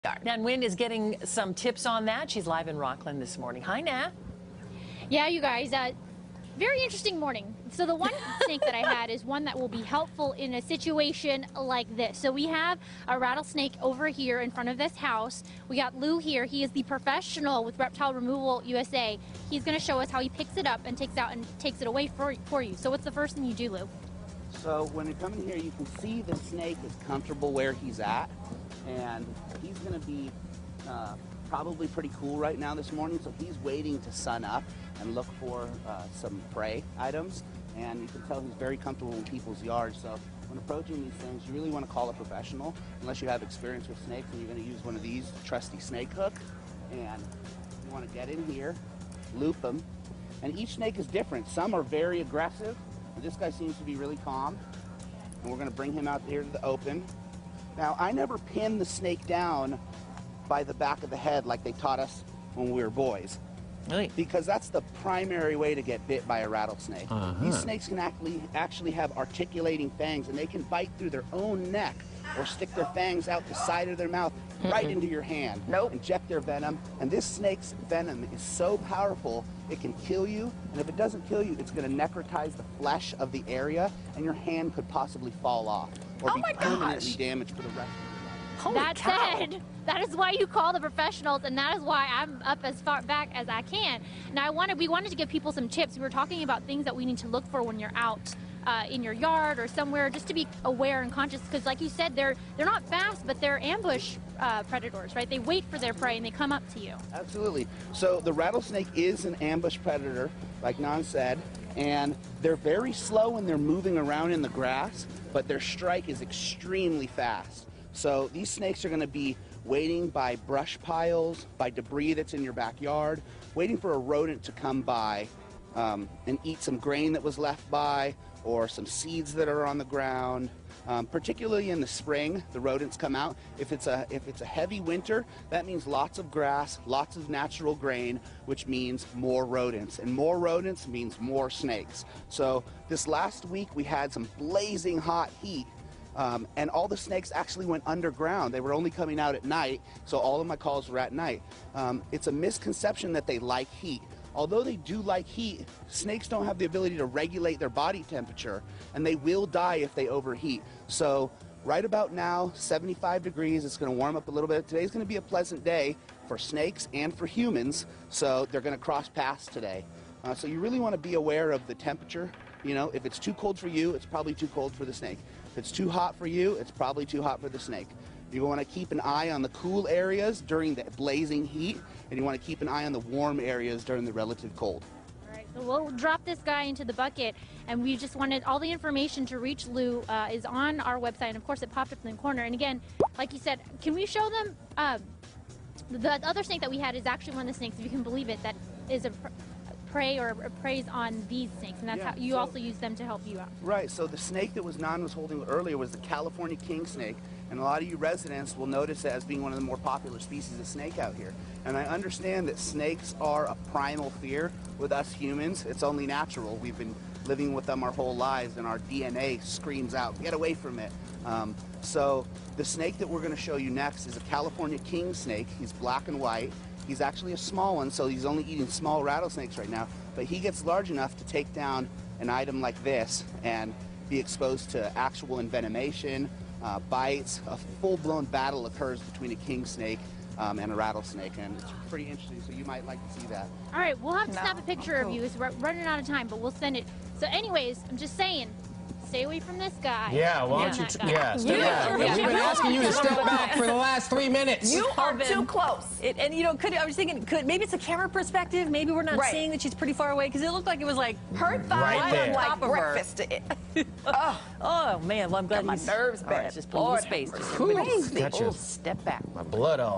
And Wynn is getting some tips on that. She's live in Rockland this morning. Hi, Nat. Yeah, you guys, very interesting morning. So the one snake that I had is one that will be helpful in a situation like this. So we have a rattlesnake over here in front of this house. We got Lou here. He is the professional with Reptile Removal USA. He's going to show us how he picks it up and takes it away for you. So what's the first thing you do, Lou? So when you come in here, you can see the snake is comfortable where he's at, and he's going to be probably pretty cool right now this morning, so he's waiting to sun up and look for some prey items, and you can tell he's very comfortable in people's yards. So when approaching these things, you really want to call a professional, unless you have experience with snakes, and you're going to use one of these trusty snake hooks, and you want to get in here, loop them, and each snake is different. Some are very aggressive. This guy seems to be really calm, and we're going to bring him out here to the open. Now, I never pin the snake down by the back of the head like they taught us when we were boys. Really? Because that's the primary way to get bit by a rattlesnake. These snakes can actually have articulating fangs, and they can bite through their own neck or stick their fangs out the side of their mouth right into your hand. Inject their venom. And this snake's venom is so powerful, it can kill you. And if it doesn't kill you, it's going to necrotize the flesh of the area, and your hand could possibly fall off or be permanently damaged for the rest of your life. That said, that is why you call the professionals, and that is why I'm up as far back as I can. Now, we wanted to give people some tips. We were talking about things that we need to look for when you're out in your yard or somewhere, just to be aware and conscious, because like you said, they're not fast, but they're ambush predators, right? They wait for their prey and they come up to you. Absolutely. So the rattlesnake is an ambush predator, like Nan said, and they're very slow when they're moving around in the grass, but their strike is extremely fast. So these snakes are going to be waiting by brush piles, by debris that's in your backyard, waiting for a rodent to come by and eat some grain that was left by, or some seeds that are on the ground. Particularly in the spring, the rodents come out. If it's a heavy winter, that means lots of grass, lots of natural grain, which means more rodents. And more rodents means more snakes. So this last week we had some blazing hot heat. And all the snakes actually went underground. They were only coming out at night, so all of my calls were at night. It's a misconception that they like heat. Although they do like heat, snakes don't have the ability to regulate their body temperature, and they will die if they overheat. So right about now, 75 degrees, it's going to warm up a little bit. Today's going to be a pleasant day for snakes and for humans, so they're going to cross paths today. So you really want to be aware of the temperature. You know, if it's too cold for you, it's probably too cold for the snake. If it's too hot for you, it's probably too hot for the snake. You want to keep an eye on the cool areas during the blazing heat, and you want to keep an eye on the warm areas during the relative cold. All right, so we'll drop this guy into the bucket, and we just wanted all the information to reach Lou is on our website, and of course it popped up in the corner. And again, like you said, can we show them the other snake that we had is actually one of the snakes, if you can believe it, that is a prey or preys on these snakes, and that's how you also use them to help you out. Right, so the snake that Nan was holding earlier was the California king snake, and a lot of you residents will notice it as being one of the more popular species of snake out here. And I understand that snakes are a primal fear with us humans. It's only natural. We've been living with them our whole lives, and our DNA screams out, get away from it. So the snake that we're going to show you next is a California king snake. He's black and white. He's actually a small one, so he's only eating small rattlesnakes right now, but he gets large enough to take down an item like this and be exposed to actual envenomation, bites. A full-blown battle occurs between a king snake and a rattlesnake, and it's pretty interesting, so you might like to see that. All right, we'll have to snap a picture of you. We're running out of time, but we'll send it. So anyways, I'm just saying, stay away from this guy. Yeah, why don't you? Step back. We've been asking you to step back for the last 3 minutes. You are too close. And you know, I was thinking, maybe it's a camera perspective. Maybe we're not seeing that she's pretty far away, because it looked like it was like her thigh right was like breakfast. Oh man, well I'm glad my nerves back. Just pull the space. Just Crazy. step back. My blood all.